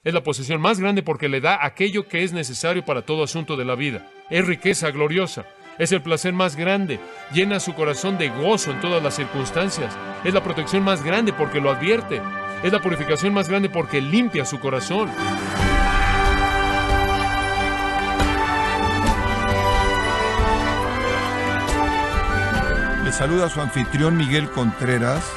Es la posesión más grande porque le da aquello que es necesario para todo asunto de la vida. Es riqueza gloriosa. Es el placer más grande. Llena su corazón de gozo en todas las circunstancias. Es la protección más grande porque lo advierte. Es la purificación más grande porque limpia su corazón. Le saluda su anfitrión Miguel Contreras,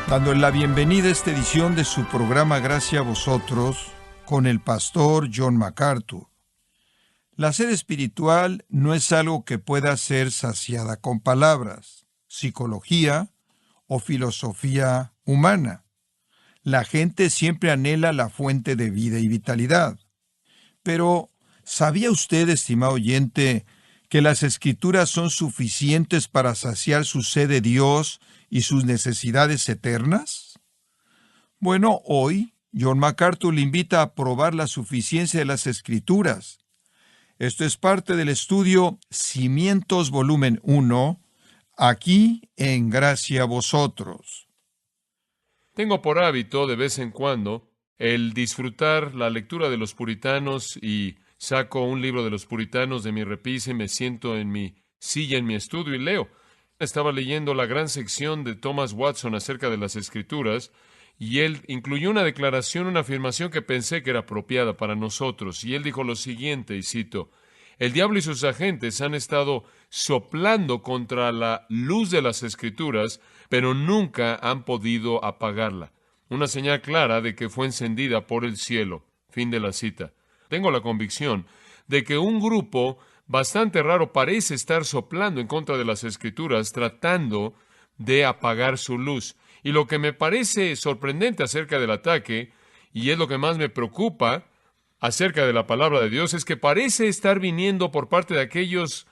dándole la bienvenida a esta edición de su programa Gracia a Vosotros con el pastor John MacArthur. La sed espiritual no es algo que pueda ser saciada con palabras, psicología o filosofía humana. La gente siempre anhela la fuente de vida y vitalidad. Pero, ¿sabía usted, estimado oyente, que las Escrituras son suficientes para saciar su sed de Dios y sus necesidades eternas? Bueno, hoy John MacArthur le invita a probar la suficiencia de las Escrituras. Esto es parte del estudio Cimientos Volumen 1, aquí en Gracia a Vosotros. Tengo por hábito, de vez en cuando, el disfrutar la lectura de los puritanos y saco un libro de los puritanos de mi repisa y me siento en mi silla en mi estudio y leo. Estaba leyendo la gran sección de Thomas Watson acerca de las Escrituras y él incluyó una declaración, una afirmación que pensé que era apropiada para nosotros. Y él dijo lo siguiente, y cito: "El diablo y sus agentes han estado soplando contra la luz de las Escrituras, pero nunca han podido apagarla. Una señal clara de que fue encendida por el cielo." Fin de la cita. Tengo la convicción de que un grupo bastante raro parece estar soplando en contra de las Escrituras, tratando de apagar su luz. Y lo que me parece sorprendente acerca del ataque, y es lo que más me preocupa acerca de la palabra de Dios, es que parece estar viniendo por parte de aquellos,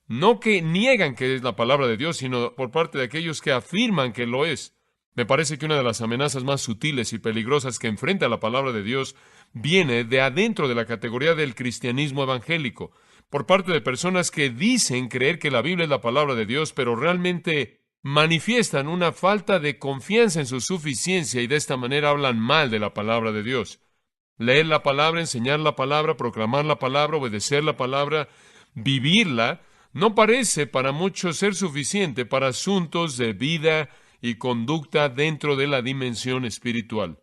no que niegan que es la palabra de Dios, sino por parte de aquellos que afirman que lo es. Me parece que una de las amenazas más sutiles y peligrosas que enfrenta la palabra de Dios viene de adentro de la categoría del cristianismo evangélico, por parte de personas que dicen creer que la Biblia es la palabra de Dios, pero realmente manifiestan una falta de confianza en su suficiencia y de esta manera hablan mal de la palabra de Dios. Leer la palabra, enseñar la palabra, proclamar la palabra, obedecer la palabra, vivirla, no parece para muchos ser suficiente para asuntos de vida y conducta dentro de la dimensión espiritual.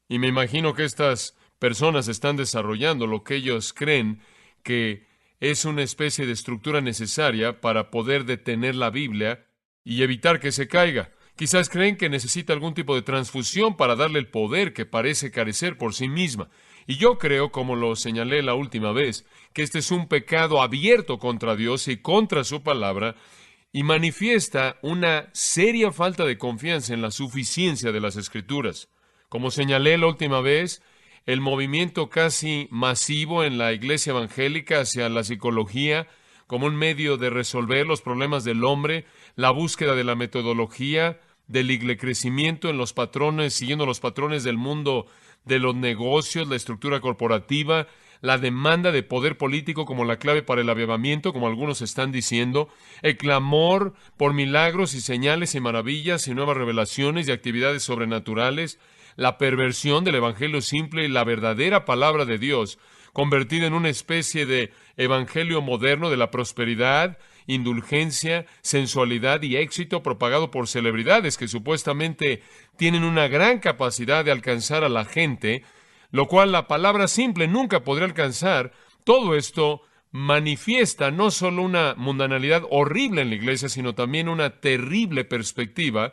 Y me imagino que estas personas están desarrollando lo que ellos creen que es una especie de estructura necesaria para poder detener la Biblia y evitar que se caiga. Quizás creen que necesita algún tipo de transfusión para darle el poder que parece carecer por sí misma. Y yo creo, como lo señalé la última vez, que este es un pecado abierto contra Dios y contra su palabra, y manifiesta una seria falta de confianza en la suficiencia de las Escrituras. Como señalé la última vez, el movimiento casi masivo en la iglesia evangélica hacia la psicología como un medio de resolver los problemas del hombre, la búsqueda de la metodología, del crecimiento en los patrones, siguiendo los patrones del mundo de los negocios, la estructura corporativa, la demanda de poder político como la clave para el avivamiento, como algunos están diciendo, el clamor por milagros y señales y maravillas y nuevas revelaciones y actividades sobrenaturales, la perversión del evangelio simple y la verdadera palabra de Dios, convertida en una especie de evangelio moderno de la prosperidad, indulgencia, sensualidad y éxito propagado por celebridades que supuestamente tienen una gran capacidad de alcanzar a la gente, lo cual la palabra simple nunca podrá alcanzar. Todo esto manifiesta no solo una mundanalidad horrible en la iglesia, sino también una terrible perspectiva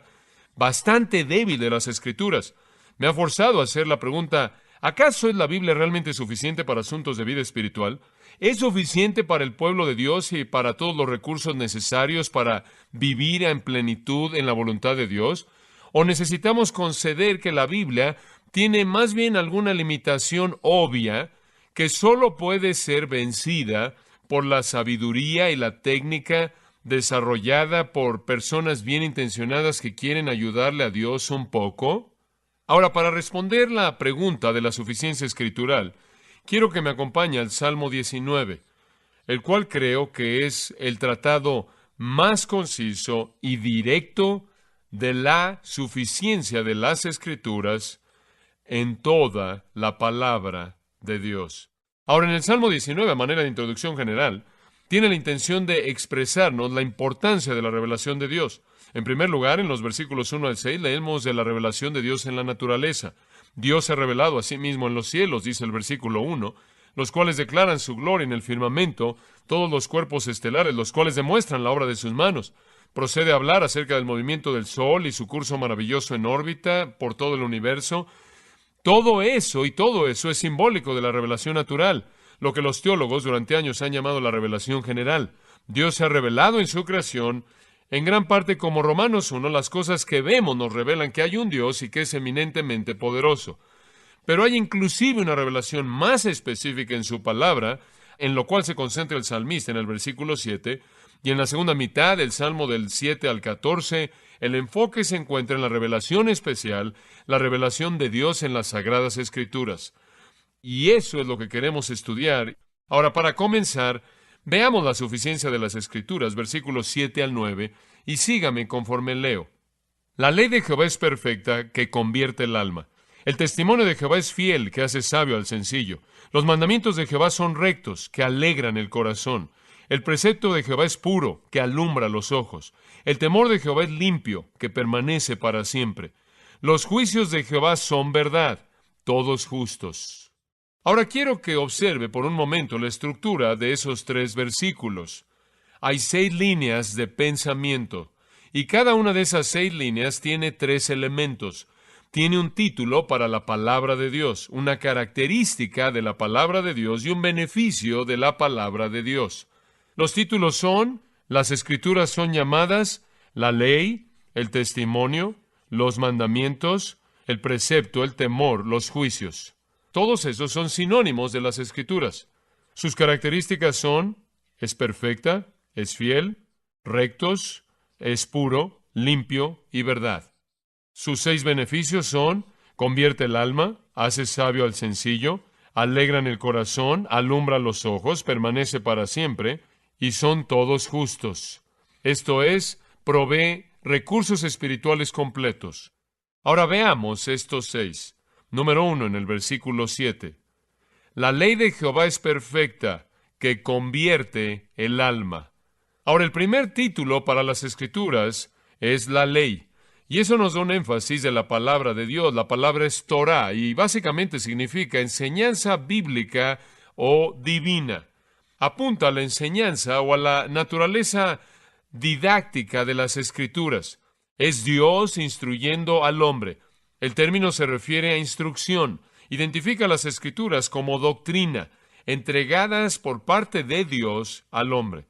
bastante débil de las Escrituras. Me ha forzado a hacer la pregunta: ¿acaso es la Biblia realmente suficiente para asuntos de vida espiritual? ¿Es suficiente para el pueblo de Dios y para todos los recursos necesarios para vivir en plenitud en la voluntad de Dios? ¿O necesitamos conceder que la Biblia tiene más bien alguna limitación obvia que solo puede ser vencida por la sabiduría y la técnica desarrollada por personas bien intencionadas que quieren ayudarle a Dios un poco? Ahora, para responder la pregunta de la suficiencia escritural, quiero que me acompañe al Salmo 19, el cual creo que es el tratado más conciso y directo de la suficiencia de las Escrituras en toda la palabra de Dios. Ahora, en el Salmo 19, a manera de introducción general, tiene la intención de expresarnos la importancia de la revelación de Dios. En primer lugar, en los versículos 1 al 6, leemos de la revelación de Dios en la naturaleza. Dios se ha revelado a sí mismo en los cielos, dice el versículo 1, los cuales declaran su gloria en el firmamento, todos los cuerpos estelares, los cuales demuestran la obra de sus manos. Procede a hablar acerca del movimiento del Sol y su curso maravilloso en órbita por todo el universo. Todo eso es simbólico de la revelación natural, lo que los teólogos durante años han llamado la revelación general. Dios se ha revelado en su creación, en gran parte como Romanos 1, las cosas que vemos nos revelan que hay un Dios y que es eminentemente poderoso. Pero hay inclusive una revelación más específica en su palabra, en lo cual se concentra el salmista en el versículo 7, y en la segunda mitad del Salmo del 7 al 14, el enfoque se encuentra en la revelación especial, la revelación de Dios en las Sagradas Escrituras. Y eso es lo que queremos estudiar. Ahora, para comenzar, veamos la suficiencia de las Escrituras, versículos 7 al 9, y sígame conforme leo. La ley de Jehová es perfecta, que convierte el alma. El testimonio de Jehová es fiel, que hace sabio al sencillo. Los mandamientos de Jehová son rectos, que alegran el corazón. El precepto de Jehová es puro, que alumbra los ojos. El temor de Jehová es limpio, que permanece para siempre. Los juicios de Jehová son verdad, todos justos. Ahora quiero que observe por un momento la estructura de esos 3 versículos. Hay 6 líneas de pensamiento, y cada una de esas 6 líneas tiene 3 elementos. Tiene un título para la palabra de Dios, una característica de la palabra de Dios y un beneficio de la palabra de Dios. Los títulos son, las Escrituras son llamadas, la ley, el testimonio, los mandamientos, el precepto, el temor, los juicios. Todos esos son sinónimos de las Escrituras. Sus características son, es perfecta, es fiel, rectos, es puro, limpio y verdad. Sus 6 beneficios son, convierte el alma, hace sabio al sencillo, alegran el corazón, alumbra los ojos, permanece para siempre, y son todos justos. Esto es, provee recursos espirituales completos. Ahora veamos estos 6. Número 1, en el versículo 7. La ley de Jehová es perfecta, que convierte el alma. Ahora, el primer título para las Escrituras es la ley. Y eso nos da un énfasis de la palabra de Dios. La palabra es Torah y básicamente significa enseñanza bíblica o divina. Apunta a la enseñanza o a la naturaleza didáctica de las Escrituras. Es Dios instruyendo al hombre. El término se refiere a instrucción. Identifica las Escrituras como doctrina, entregadas por parte de Dios al hombre.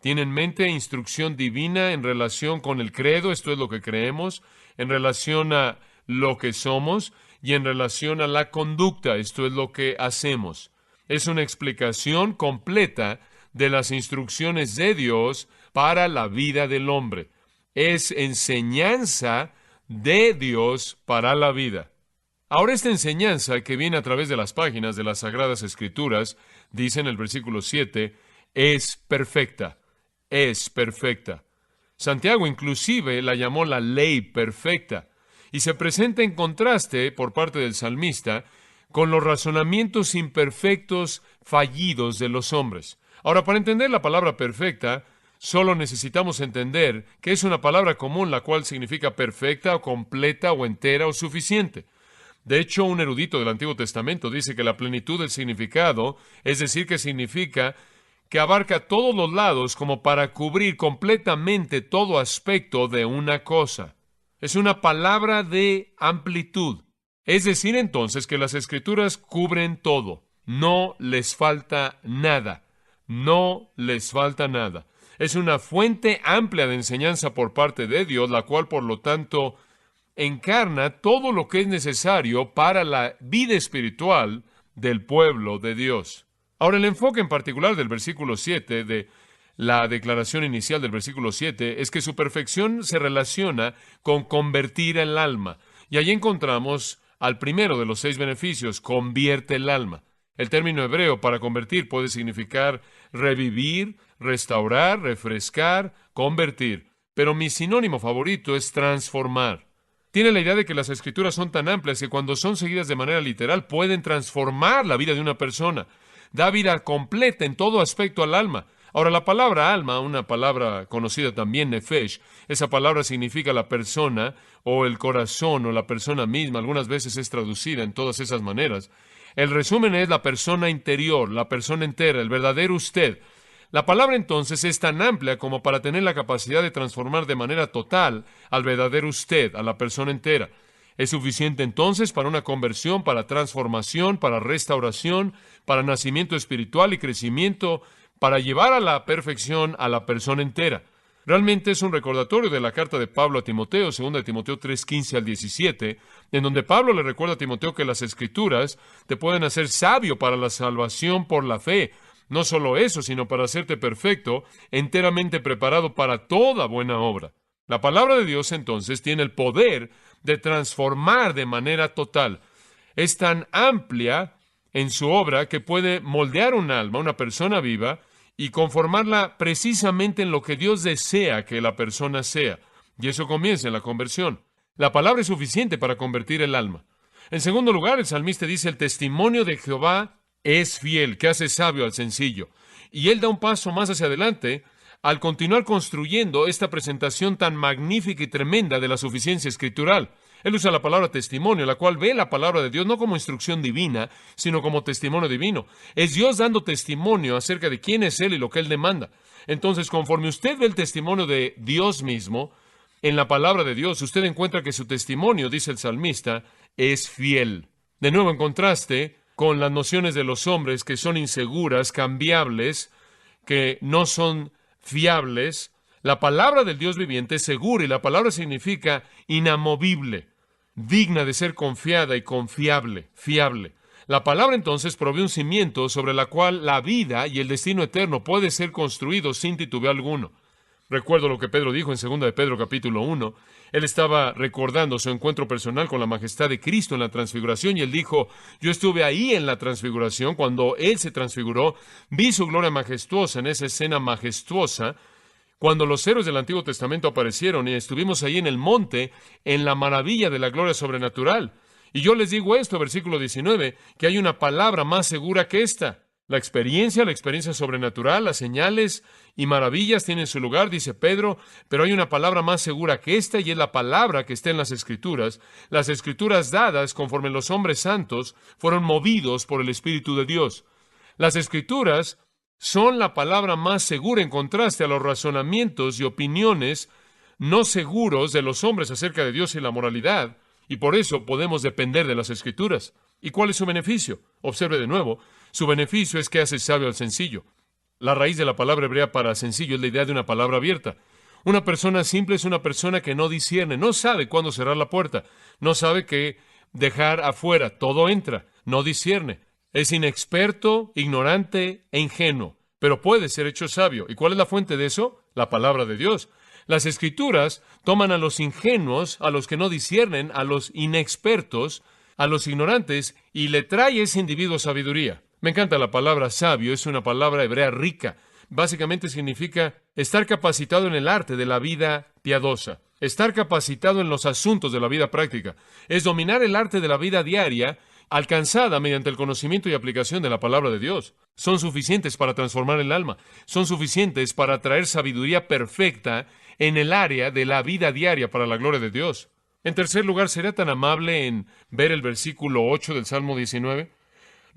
Tiene en mente instrucción divina en relación con el credo, esto es lo que creemos, en relación a lo que somos y en relación a la conducta, esto es lo que hacemos. Es una explicación completa de las instrucciones de Dios para la vida del hombre. Es enseñanza de Dios para la vida. Ahora, esta enseñanza que viene a través de las páginas de las Sagradas Escrituras, dice en el versículo 7, es perfecta. Es perfecta. Santiago inclusive la llamó la ley perfecta y se presenta en contraste por parte del salmista con los razonamientos imperfectos, fallidos de los hombres. Ahora, para entender la palabra perfecta, solo necesitamos entender que es una palabra común la cual significa perfecta o completa o entera o suficiente. De hecho, un erudito del Antiguo Testamento dice que la plenitud del significado, es decir, que significa que abarca todos los lados como para cubrir completamente todo aspecto de una cosa. Es una palabra de amplitud. Es decir, entonces, que las Escrituras cubren todo. No les falta nada. No les falta nada. Es una fuente amplia de enseñanza por parte de Dios, la cual, por lo tanto, encarna todo lo que es necesario para la vida espiritual del pueblo de Dios. Ahora, el enfoque en particular del versículo 7, de la declaración inicial del versículo 7, es que su perfección se relaciona con convertir el alma. Y allí encontramos al primero de los 6 beneficios, convierte el alma. El término hebreo para convertir puede significar revivir, restaurar, refrescar, convertir. Pero mi sinónimo favorito es transformar. Tiene la idea de que las Escrituras son tan amplias que cuando son seguidas de manera literal pueden transformar la vida de una persona. Da vida completa en todo aspecto al alma. Ahora, la palabra alma, una palabra conocida también, nefesh, esa palabra significa la persona o el corazón o la persona misma. Algunas veces es traducida en todas esas maneras. El resumen es la persona interior, la persona entera, el verdadero usted. La palabra entonces es tan amplia como para tener la capacidad de transformar de manera total al verdadero usted, a la persona entera. Es suficiente entonces para una conversión, para transformación, para restauración, para nacimiento espiritual y crecimiento, para llevar a la perfección a la persona entera. Realmente es un recordatorio de la carta de Pablo a Timoteo, 2 de Timoteo 3:15 al 17, en donde Pablo le recuerda a Timoteo que las Escrituras te pueden hacer sabio para la salvación por la fe. No solo eso, sino para hacerte perfecto, enteramente preparado para toda buena obra. La palabra de Dios, entonces, tiene el poder de transformar de manera total. Es tan amplia en su obra que puede moldear un alma, una persona viva, y conformarla precisamente en lo que Dios desea que la persona sea. Y eso comienza en la conversión. La palabra es suficiente para convertir el alma. En segundo lugar, el salmista dice, el testimonio de Jehová es fiel, que hace sabio al sencillo. Y él da un paso más hacia adelante al continuar construyendo esta presentación tan magnífica y tremenda de la suficiencia escritural. Él usa la palabra testimonio, la cual ve la palabra de Dios no como instrucción divina, sino como testimonio divino. Es Dios dando testimonio acerca de quién es Él y lo que Él demanda. Entonces, conforme usted ve el testimonio de Dios mismo, en la palabra de Dios, usted encuentra que su testimonio, dice el salmista, es fiel. De nuevo, en contraste con las nociones de los hombres que son inseguras, cambiables, que no son fiables, la palabra del Dios viviente es segura, y la palabra significa inamovible, digna de ser confiada y confiable, fiable. La palabra entonces provee un cimiento sobre la cual la vida y el destino eterno puede ser construido sin titubeo alguno. Recuerdo lo que Pedro dijo en 2 de Pedro capítulo 1. Él estaba recordando su encuentro personal con la majestad de Cristo en la transfiguración, y él dijo, yo estuve ahí en la transfiguración, cuando Él se transfiguró, vi su gloria majestuosa en esa escena majestuosa, cuando los héroes del Antiguo Testamento aparecieron, y estuvimos ahí en el monte, en la maravilla de la gloria sobrenatural. Y yo les digo esto, versículo 19, que hay una palabra más segura que esta. La experiencia sobrenatural, las señales y maravillas tienen su lugar, dice Pedro, pero hay una palabra más segura que esta, y es la palabra que está en las Escrituras dadas conforme los hombres santos fueron movidos por el Espíritu de Dios. Las Escrituras son la palabra más segura en contraste a los razonamientos y opiniones no seguros de los hombres acerca de Dios y la moralidad, y por eso podemos depender de las Escrituras. ¿Y cuál es su beneficio? Observe de nuevo. Su beneficio es que hace sabio al sencillo. La raíz de la palabra hebrea para sencillo es la idea de una palabra abierta. Una persona simple es una persona que no discierne, no sabe cuándo cerrar la puerta, no sabe qué dejar afuera, todo entra, no discierne. Es inexperto, ignorante e ingenuo, pero puede ser hecho sabio. ¿Y cuál es la fuente de eso? La palabra de Dios. Las Escrituras toman a los ingenuos, a los que no disciernen, a los inexpertos, a los ignorantes, y le trae a ese individuo sabiduría. Me encanta la palabra sabio, es una palabra hebrea rica. Básicamente significa estar capacitado en el arte de la vida piadosa, estar capacitado en los asuntos de la vida práctica. Es dominar el arte de la vida diaria, alcanzada mediante el conocimiento y aplicación de la palabra de Dios. Son suficientes para transformar el alma, son suficientes para traer sabiduría perfecta en el área de la vida diaria para la gloria de Dios. En tercer lugar, ¿sería tan amable en ver el versículo 8 del Salmo 19?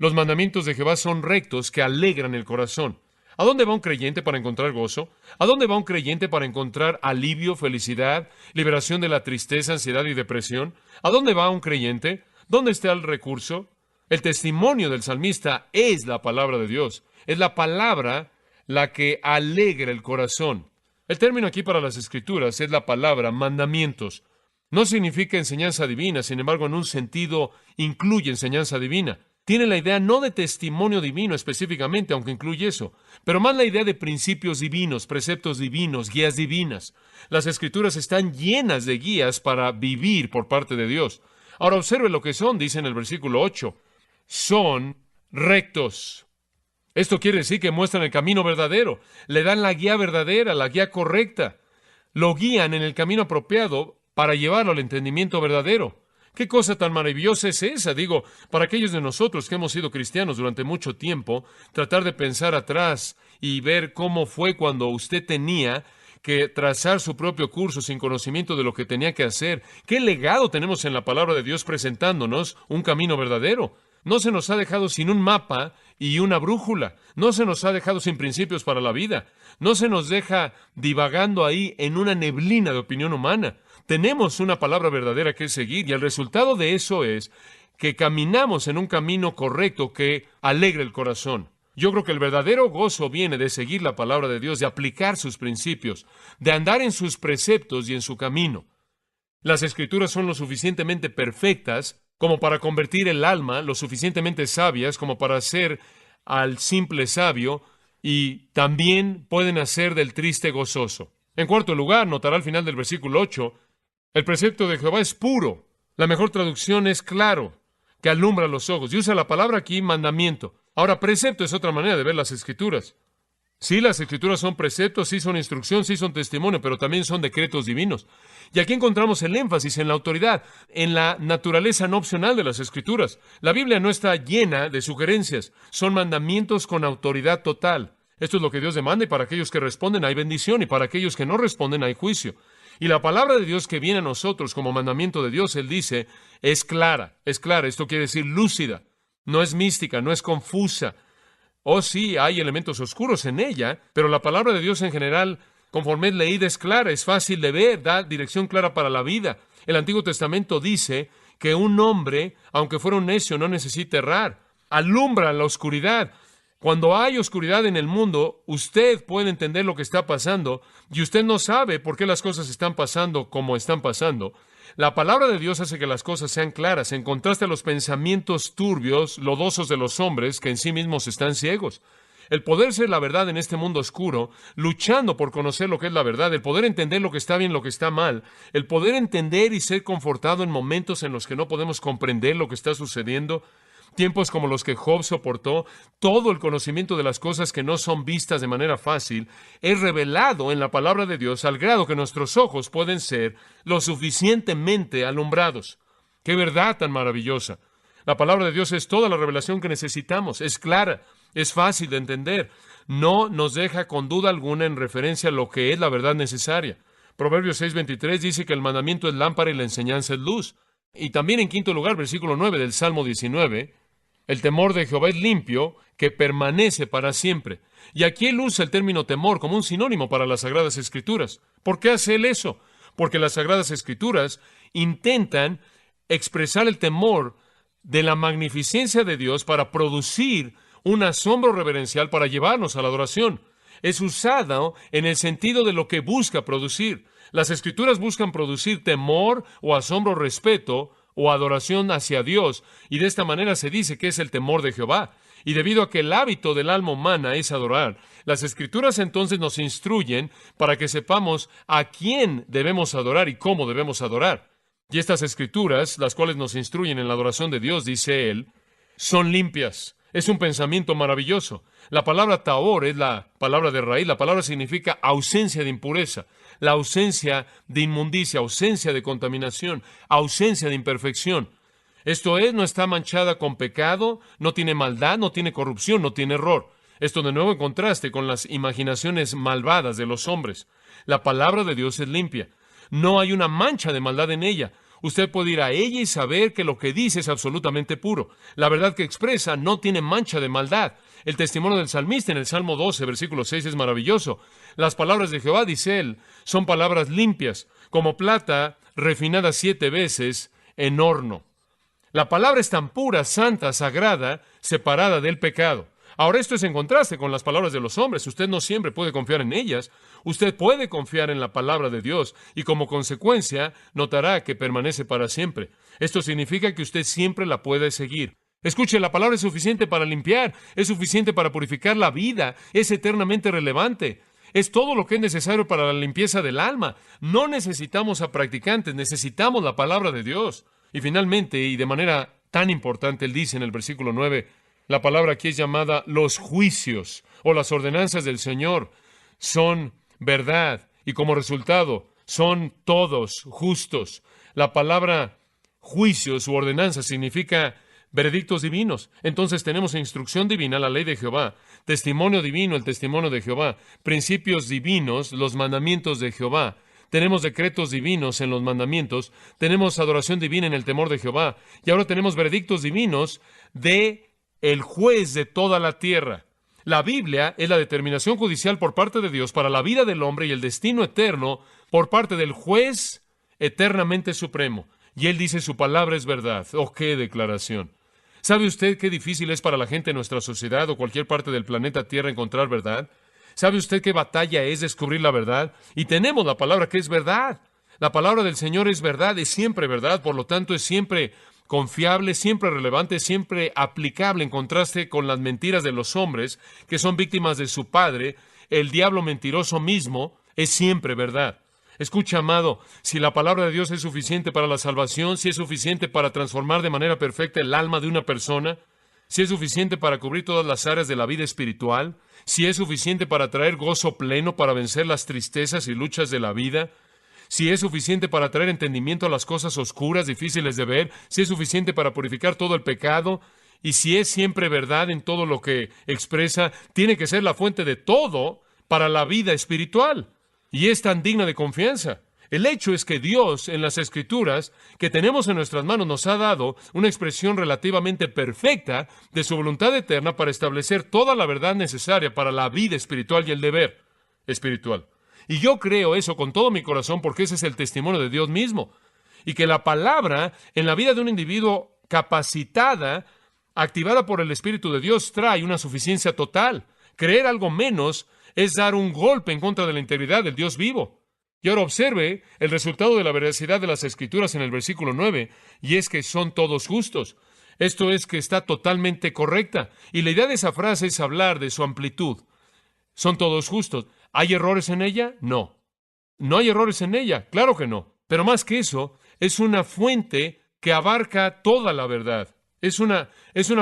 Los mandamientos de Jehová son rectos que alegran el corazón. ¿A dónde va un creyente para encontrar gozo? ¿A dónde va un creyente para encontrar alivio, felicidad, liberación de la tristeza, ansiedad y depresión? ¿A dónde va un creyente? ¿Dónde está el recurso? El testimonio del salmista es la palabra de Dios. Es la palabra la que alegra el corazón. El término aquí para las Escrituras es la palabra mandamientos. No significa enseñanza divina, sin embargo, en un sentido incluye enseñanza divina. Tiene la idea no de testimonio divino específicamente, aunque incluye eso, pero más la idea de principios divinos, preceptos divinos, guías divinas. Las Escrituras están llenas de guías para vivir por parte de Dios. Ahora observe lo que son, dice en el versículo 8. Son rectos. Esto quiere decir que muestran el camino verdadero, le dan la guía verdadera, la guía correcta. Lo guían en el camino apropiado para llevarlo al entendimiento verdadero. ¿Qué cosa tan maravillosa es esa? Digo, para aquellos de nosotros que hemos sido cristianos durante mucho tiempo, tratar de pensar atrás y ver cómo fue cuando usted tenía que trazar su propio curso sin conocimiento de lo que tenía que hacer. ¿Qué legado tenemos en la palabra de Dios presentándonos un camino verdadero? No se nos ha dejado sin un mapa y una brújula. No se nos ha dejado sin principios para la vida. No se nos deja divagando ahí en una neblina de opinión humana. Tenemos una palabra verdadera que seguir y el resultado de eso es que caminamos en un camino correcto que alegra el corazón. Yo creo que el verdadero gozo viene de seguir la palabra de Dios, de aplicar sus principios, de andar en sus preceptos y en su camino. Las Escrituras son lo suficientemente perfectas como para convertir el alma, lo suficientemente sabias como para hacer al simple sabio, y también pueden hacer del triste gozoso. En cuarto lugar, notará al final del versículo 8, el precepto de Jehová es puro. La mejor traducción es claro, que alumbra los ojos. Y usa la palabra aquí, mandamiento. Ahora, precepto es otra manera de ver las Escrituras. Sí, las Escrituras son preceptos, sí son instrucción, sí son testimonio, pero también son decretos divinos. Y aquí encontramos el énfasis en la autoridad, en la naturaleza no opcional de las Escrituras. La Biblia no está llena de sugerencias, son mandamientos con autoridad total. Esto es lo que Dios demanda, y para aquellos que responden hay bendición, y para aquellos que no responden hay juicio. Y la palabra de Dios que viene a nosotros como mandamiento de Dios, Él dice, es clara. Esto quiere decir lúcida, no es mística, no es confusa. Oh, sí, hay elementos oscuros en ella, pero la palabra de Dios en general, conforme es leída, es clara, es fácil de ver, da dirección clara para la vida. El Antiguo Testamento dice que un hombre, aunque fuera un necio, no necesita errar. Alumbra la oscuridad. Cuando hay oscuridad en el mundo, usted puede entender lo que está pasando y usted no sabe por qué las cosas están pasando como están pasando. La palabra de Dios hace que las cosas sean claras, en contraste a los pensamientos turbios, lodosos de los hombres que en sí mismos están ciegos. El poder ser la verdad en este mundo oscuro, luchando por conocer lo que es la verdad, el poder entender lo que está bien, lo que está mal, el poder entender y ser confortado en momentos en los que no podemos comprender lo que está sucediendo, tiempos como los que Job soportó, todo el conocimiento de las cosas que no son vistas de manera fácil, es revelado en la palabra de Dios al grado que nuestros ojos pueden ser lo suficientemente alumbrados. ¡Qué verdad tan maravillosa! La palabra de Dios es toda la revelación que necesitamos, es clara, es fácil de entender, no nos deja con duda alguna en referencia a lo que es la verdad necesaria. Proverbios 6:23 dice que el mandamiento es lámpara y la enseñanza es luz. Y también en quinto lugar, versículo 9 del Salmo 19, el temor de Jehová es limpio, que permanece para siempre. Y aquí él usa el término temor como un sinónimo para las Sagradas Escrituras. ¿Por qué hace él eso? Porque las Sagradas Escrituras intentan expresar el temor de la magnificencia de Dios para producir un asombro reverencial para llevarnos a la adoración. Es usado en el sentido de lo que busca producir. Las Escrituras buscan producir temor o asombro, respeto o adoración hacia Dios, y de esta manera se dice que es el temor de Jehová. Y debido a que el hábito del alma humana es adorar, las Escrituras entonces nos instruyen para que sepamos a quién debemos adorar y cómo debemos adorar. Y estas Escrituras, las cuales nos instruyen en la adoración de Dios, dice él, son limpias. Es un pensamiento maravilloso. La palabra tahor es la palabra de raíz. La palabra significa ausencia de impureza, la ausencia de inmundicia, ausencia de contaminación, ausencia de imperfección. Esto es, no está manchada con pecado, no tiene maldad, no tiene corrupción, no tiene error. Esto de nuevo en contraste con las imaginaciones malvadas de los hombres. La palabra de Dios es limpia. No hay una mancha de maldad en ella. Usted puede ir a ella y saber que lo que dice es absolutamente puro. La verdad que expresa no tiene mancha de maldad. El testimonio del salmista en el Salmo 12, versículo 6 es maravilloso. Las palabras de Jehová, dice él, son palabras limpias, como plata refinada 7 veces en horno. La palabra es tan pura, santa, sagrada, separada del pecado. Ahora, esto es en contraste con las palabras de los hombres. Usted no siempre puede confiar en ellas. Usted puede confiar en la palabra de Dios y como consecuencia notará que permanece para siempre. Esto significa que usted siempre la puede seguir. Escuche, la palabra es suficiente para limpiar, es suficiente para purificar la vida, es eternamente relevante. Es todo lo que es necesario para la limpieza del alma. No necesitamos a practicantes, necesitamos la palabra de Dios. Y finalmente, y de manera tan importante, él dice en el versículo 9, la palabra aquí es llamada los juicios o las ordenanzas del Señor. Son verdad y como resultado son todos justos. La palabra juicios u ordenanza significa veredictos divinos. Entonces tenemos instrucción divina, la ley de Jehová, testimonio divino, el testimonio de Jehová, principios divinos, los mandamientos de Jehová. Tenemos decretos divinos en los mandamientos, tenemos adoración divina en el temor de Jehová, y ahora tenemos veredictos divinos de el juez de toda la tierra. La Biblia es la determinación judicial por parte de Dios para la vida del hombre y el destino eterno por parte del juez eternamente supremo. Y Él dice su palabra es verdad. ¡Oh, qué declaración! ¿Sabe usted qué difícil es para la gente de nuestra sociedad o cualquier parte del planeta Tierra encontrar verdad? ¿Sabe usted qué batalla es descubrir la verdad? Y tenemos la palabra que es verdad. La palabra del Señor es verdad, es siempre verdad, por lo tanto es siempre confiable, siempre relevante, siempre aplicable en contraste con las mentiras de los hombres que son víctimas de su padre. El diablo mentiroso mismo es siempre verdad. Escucha, amado, si la palabra de Dios es suficiente para la salvación, si es suficiente para transformar de manera perfecta el alma de una persona, si es suficiente para cubrir todas las áreas de la vida espiritual, si es suficiente para traer gozo pleno, para vencer las tristezas y luchas de la vida, si es suficiente para traer entendimiento a las cosas oscuras, difíciles de ver, si es suficiente para purificar todo el pecado, y si es siempre verdad en todo lo que expresa, tiene que ser la fuente de todo para la vida espiritual. Y es tan digna de confianza. El hecho es que Dios, en las Escrituras que tenemos en nuestras manos, nos ha dado una expresión relativamente perfecta de su voluntad eterna para establecer toda la verdad necesaria para la vida espiritual y el deber espiritual. Y yo creo eso con todo mi corazón porque ese es el testimonio de Dios mismo. Y que la palabra en la vida de un individuo capacitada, activada por el Espíritu de Dios, trae una suficiencia total. Creer algo menos es dar un golpe en contra de la integridad del Dios vivo. Y ahora observe el resultado de la veracidad de las Escrituras en el versículo 9, y es que son todos justos. Esto es que está totalmente correcta. Y la idea de esa frase es hablar de su amplitud. Son todos justos. ¿Hay errores en ella? No. No hay errores en ella. Claro que no. Pero más que eso, es una fuente que abarca toda la verdad. Es una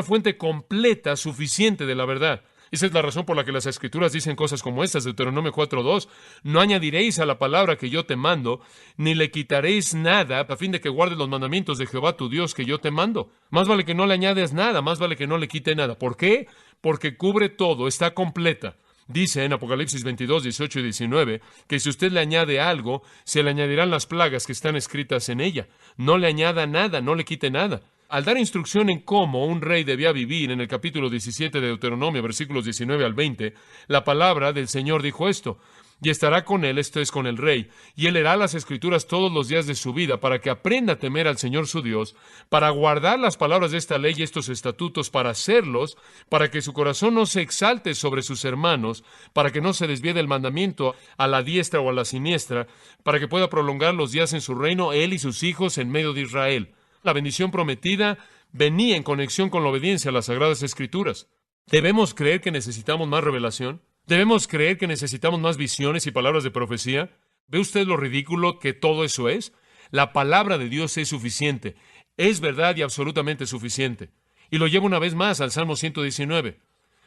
fuente completa, suficiente de la verdad. Esa es la razón por la que las Escrituras dicen cosas como estas, Deuteronomio 4:2. No añadiréis a la palabra que yo te mando, ni le quitaréis nada, a fin de que guardes los mandamientos de Jehová tu Dios que yo te mando. Más vale que no le añades nada, más vale que no le quite nada. ¿Por qué? Porque cubre todo, está completa. Dice en Apocalipsis 22, 18 y 19, que si usted le añade algo, se le añadirán las plagas que están escritas en ella. No le añada nada, no le quite nada. Al dar instrucción en cómo un rey debía vivir, en el capítulo 17 de Deuteronomio, versículos 19 al 20, la palabra del Señor dijo esto: y estará con él, esto es, con el rey, y él leerá las Escrituras todos los días de su vida, para que aprenda a temer al Señor su Dios, para guardar las palabras de esta ley y estos estatutos, para hacerlos, para que su corazón no se exalte sobre sus hermanos, para que no se desvíe del mandamiento a la diestra o a la siniestra, para que pueda prolongar los días en su reino, él y sus hijos en medio de Israel. La bendición prometida venía en conexión con la obediencia a las Sagradas Escrituras. ¿Debemos creer que necesitamos más revelación? ¿Debemos creer que necesitamos más visiones y palabras de profecía? ¿Ve usted lo ridículo que todo eso es? La palabra de Dios es suficiente. Es verdad y absolutamente suficiente. Y lo llevo una vez más al Salmo 119,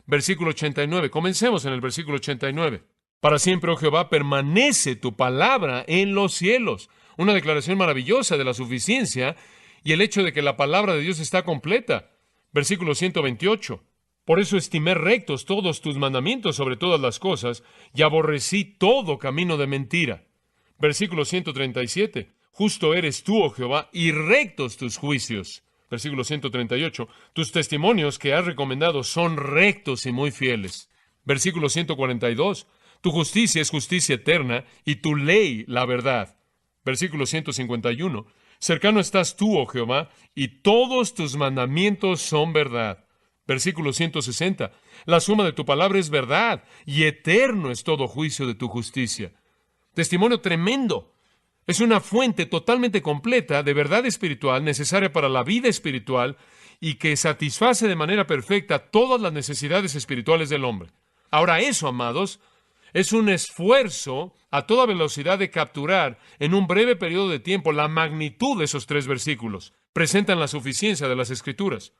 versículo 89. Comencemos en el versículo 89. Para siempre, oh Jehová, permanece tu palabra en los cielos. Una declaración maravillosa de la suficiencia y el hecho de que la palabra de Dios está completa. Versículo 128. Por eso estimé rectos todos tus mandamientos sobre todas las cosas, y aborrecí todo camino de mentira. Versículo 137. Justo eres tú, oh Jehová, y rectos tus juicios. Versículo 138. Tus testimonios que has recomendado son rectos y muy fieles. Versículo 142. Tu justicia es justicia eterna, y tu ley la verdad. Versículo 151. Cercano estás tú, oh Jehová, y todos tus mandamientos son verdad. Versículo 160. La suma de tu palabra es verdad, y eterno es todo juicio de tu justicia. Testimonio tremendo. Es una fuente totalmente completa de verdad espiritual necesaria para la vida espiritual y que satisface de manera perfecta todas las necesidades espirituales del hombre. Ahora eso, amados, es un esfuerzo a toda velocidad de capturar en un breve periodo de tiempo la magnitud de esos tres versículos. Presentan la suficiencia de las Escrituras.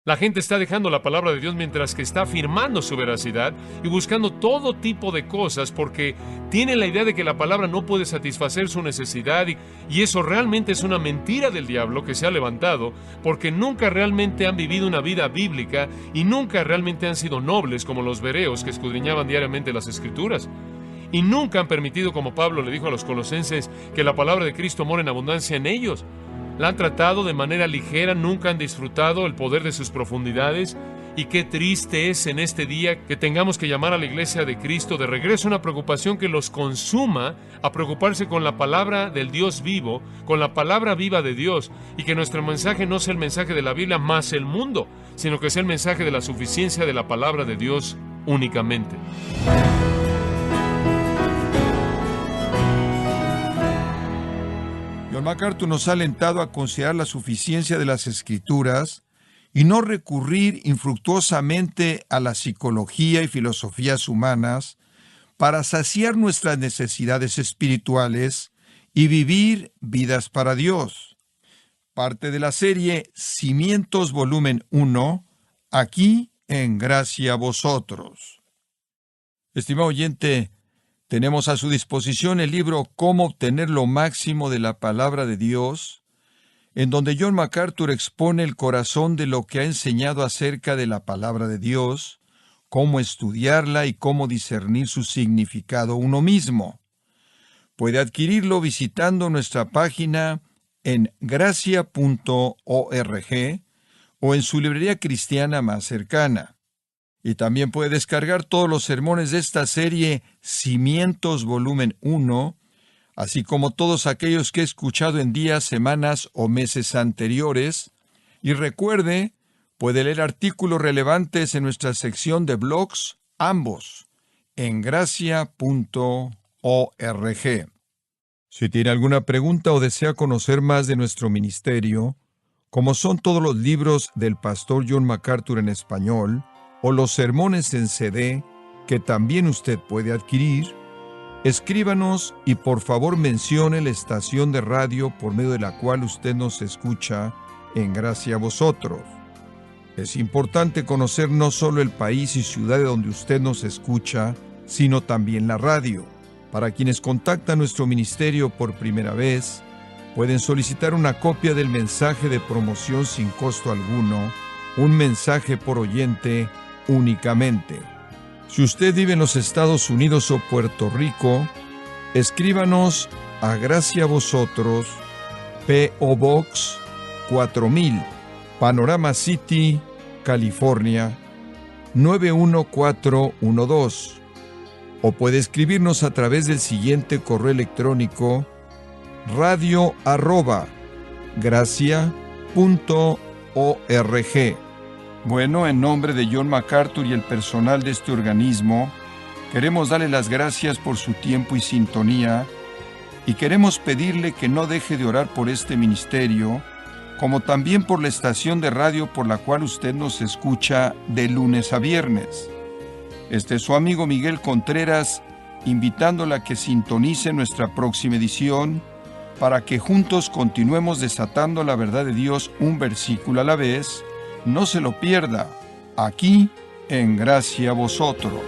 La gente está dejando la palabra de Dios mientras que está afirmando su veracidad y buscando todo tipo de cosas porque tienen la idea de que la palabra no puede satisfacer su necesidad y eso realmente es una mentira del diablo que se ha levantado porque nunca realmente han vivido una vida bíblica y nunca realmente han sido nobles como los bereos que escudriñaban diariamente las Escrituras. Y nunca han permitido, como Pablo le dijo a los colosenses, que la palabra de Cristo mora en abundancia en ellos. La han tratado de manera ligera, nunca han disfrutado el poder de sus profundidades. Y qué triste es en este día que tengamos que llamar a la iglesia de Cristo de regreso a una preocupación que los consuma a preocuparse con la palabra del Dios vivo, con la palabra viva de Dios, y que nuestro mensaje no sea el mensaje de la Biblia más el mundo, sino que sea el mensaje de la suficiencia de la palabra de Dios únicamente. John MacArthur nos ha alentado a considerar la suficiencia de las Escrituras y no recurrir infructuosamente a la psicología y filosofías humanas para saciar nuestras necesidades espirituales y vivir vidas para Dios. Parte de la serie Cimientos Volumen 1, aquí en Gracia a Vosotros. Estimado oyente, tenemos a su disposición el libro Cómo obtener lo máximo de la palabra de Dios, en donde John MacArthur expone el corazón de lo que ha enseñado acerca de la palabra de Dios, cómo estudiarla y cómo discernir su significado uno mismo. Puede adquirirlo visitando nuestra página en gracia.org o en su librería cristiana más cercana. Y también puede descargar todos los sermones de esta serie Cimientos Volumen 1, así como todos aquellos que he escuchado en días, semanas o meses anteriores. Y recuerde, puede leer artículos relevantes en nuestra sección de blogs, ambos, en gracia.org. Si tiene alguna pregunta o desea conocer más de nuestro ministerio, como son todos los libros del pastor John MacArthur en español, o los sermones en CD, que también usted puede adquirir, escríbanos y por favor mencione la estación de radio por medio de la cual usted nos escucha en Gracia a Vosotros. Es importante conocer no solo el país y ciudad de donde usted nos escucha, sino también la radio. Para quienes contactan nuestro ministerio por primera vez, pueden solicitar una copia del mensaje de promoción sin costo alguno, un mensaje por oyente únicamente. Si usted vive en los Estados Unidos o Puerto Rico, escríbanos a Gracia a Vosotros, P.O. Box 4000, Panorama City, California, 91412. O puede escribirnos a través del siguiente correo electrónico: radio@gracia.org. Bueno, en nombre de John MacArthur y el personal de este organismo, queremos darle las gracias por su tiempo y sintonía, y queremos pedirle que no deje de orar por este ministerio, como también por la estación de radio por la cual usted nos escucha de lunes a viernes. Este es su amigo Miguel Contreras, invitándola a que sintonice nuestra próxima edición, para que juntos continuemos desatando la verdad de Dios un versículo a la vez. No se lo pierda, aquí en Gracia a Vosotros.